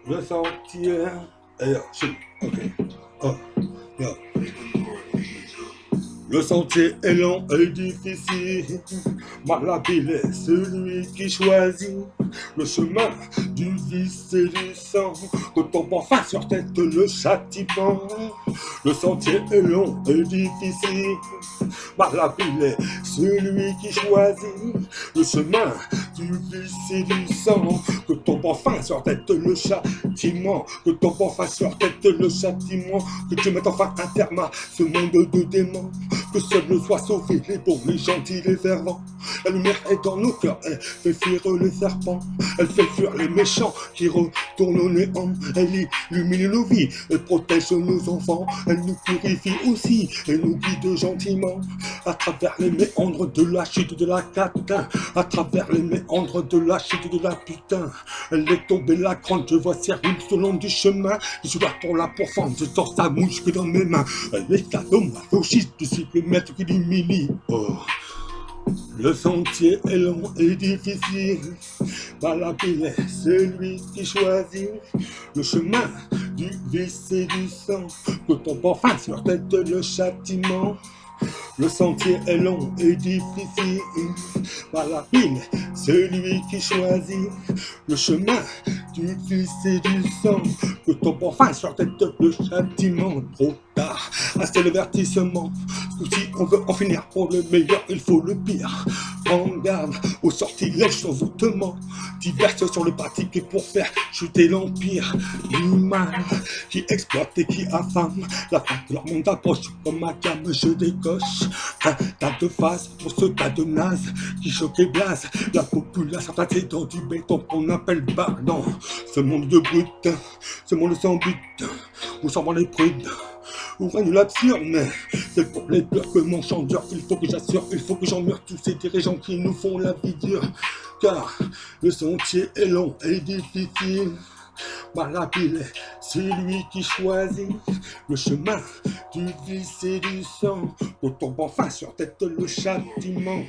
Le sentier. Hey, yo, shit. Ok. Oh, yo. Le sentier est long et difficile. Malhabile est celui qui choisit le chemin du vice et du sang. Quand on prend face sur tête le châtiment. Le sentier est long et difficile. Malhabile est celui qui choisit le chemin du vice et du sang. Que on prend face sur tête le châtiment. Que on prend face sur tête le châtiment. Que tu mettes enfin un terme à ce monde de démons. Que seuls soient sauvés les bons, les gentils, les fervents. La lumière est dans nos cœurs, elle fait fuir les serpents. Elle fait fuir les méchants qui retournent au néant. Elle illumine nos vies, elle protège nos enfants. Elle nous purifie aussi et nous guide gentiment. À travers les méandres de la chute de la catin. À travers les méandres de la chute de la putain. Elle est tombée la grande, je vois servir tout le long du chemin. Je suis là pour la pourfendre, je sors sa mouche que dans mes mains. Elle est sadomasochiste, je suis le maître qui l'humilie. Oh. Le sentier est long et difficile. Malhabile est celui qui choisit le chemin du vice et du sang. Quand on prend face sur tête le châtiment. Le sentier est long et difficile. Malhabile est celui qui choisit le chemin du vice et du sang. Quand on prend face sur tête le châtiment. Trop tard, c'est le vertissement. Si on veut en finir pour le meilleur, il faut le pire. Prends garde aux sortilèges sans voûtement. Diverses sur le pratique pour faire chuter l'empire humain qui exploite et qui affame. La fin de leur monde approche comme ma gamme, je décoche. Un tas de phases pour ce tas de nazes qui choque et blase. La population tassée dans du béton qu'on appelle bardon. Ce monde de brut, ce monde sans but, où s'en vont les prudes. Où règne l'absurde, mais c'est pour les pleurs que mon chant dure. Il faut que j'assure, il faut que j'emmerde tous ces dirigeants qui nous font la vie dure. Car le sentier est long et difficile. Malhabile est celui qui choisit le chemin du vice et du sang. Quand on prend fin sur tête le châtiment.